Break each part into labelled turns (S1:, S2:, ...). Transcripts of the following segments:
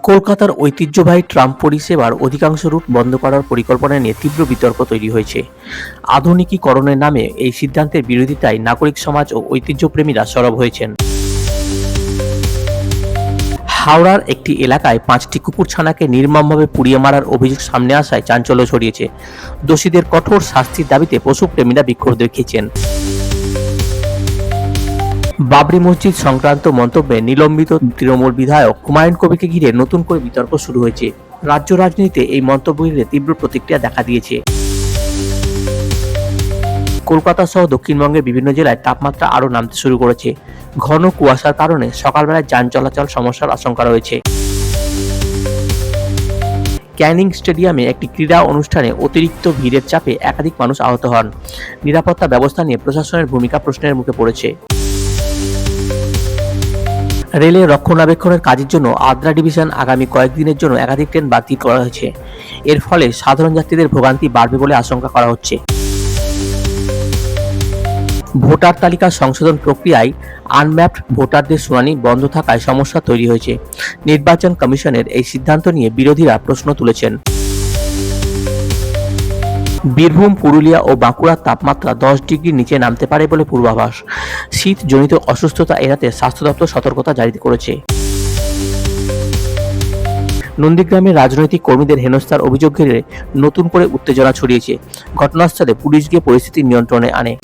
S1: কলকাতার ঐতিহ্যবাহী ট্রাম পরিষেবার অধিকাংশ রুট বন্ধ করার পরিকল্পনা নিয়ে তীব্র বিতর্ক তৈরি হয়েছে। আধুনিকীকরণের নামে এই সিদ্ধান্তের বিরোধিতায় নাগরিক সমাজ ও ঐতিহ্যপ্রেমীরা সরব হয়েছেন। হাওড়ার একটি এলাকায় 5টি কুকুরছানাকে নির্মমভাবে পুড়িয়ে মারার অভিযোগ সামনে আসায় চাঞ্চল্য ছড়িয়েছে। দোষীদের কঠোর শাস্তির দাবিতে পশুপ্রেমীরা বিক্ষোভ দেখিয়েছেন। বাবরি মসজিদ সংক্রান্ত মন্তব্যে নিলম্বিত তৃণমূল বিধায়ক হুমায়ুন কবিরকে ঘিরে নতুন করে বিতর্ক শুরু হয়েছে। রাজ্য রাজনীতিতে এই মন্তব্য ঘিরে তীব্র প্রতিক্রিয়া দেখা দিয়েছে। কলকাতা সহ দক্ষিণবঙ্গের বিভিন্ন জেলায় তাপমাত্রা আরও নামতে শুরু করেছে। ঘন কুয়াশার কারণে সকালবেলায় যান চলাচল সমস্যার আশঙ্কা রয়েছে। ক্যানিং স্টেডিয়ামে একটি ক্রীড়া অনুষ্ঠানে অতিরিক্ত ভিড়ের চাপে একাধিক মানুষ আহত হন। নিরাপত্তা ব্যবস্থা নিয়ে প্রশাসনের ভূমিকা প্রশ্নের মুখে পড়েছে। রেলের রক্ষণাবেক্ষণের কাজের জন্য আদ্রা ডিভিশন আগামী কয়েকদিনের জন্য একাধিক ট্রেন বাতিল করা হয়েছে। এর ফলে সাধারণ যাত্রীদের ভোগান্তি বাড়বে বলে আশঙ্কা করা হচ্ছে। ভোটার তালিকা সংশোধন প্রক্রিয়ায় আনম্যাপড ভোটারদের শুনানি বন্ধ থাকায় সমস্যা তৈরি হয়েছে। নির্বাচন কমিশনের এই সিদ্ধান্ত নিয়ে বিরোধীরা প্রশ্ন তুলেছেন। বীরভূম, পুরুলিয়া ও বাঁকুড়ার তাপমাত্রা 10 ডিগ্রির নিচে নামতে পারে বলে পূর্বাভাস। শীতজনিত অসুস্থতা এড়াতে স্বাস্থ্য দপ্তর সতর্কতা জারি করেছে। নন্দীগ্রামের রাজনৈতিক কর্মীদের হেনস্থার অভিযোগ ঘিরে নতুন করে উত্তেজনা ছড়িয়েছে। ঘটনাস্থলে পুলিশ গিয়ে পরিস্থিতি নিয়ন্ত্রণে আনে।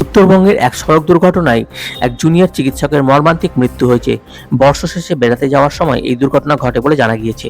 S1: উত্তরবঙ্গের এক সড়ক দুর্ঘটনায় এক জুনিয়র চিকিৎসকের মর্মান্তিক মৃত্যু হয়েছে। বর্ষ শেষে বেড়াতে যাওয়ার সময় এই দুর্ঘটনা ঘটে বলে জানা গিয়েছে।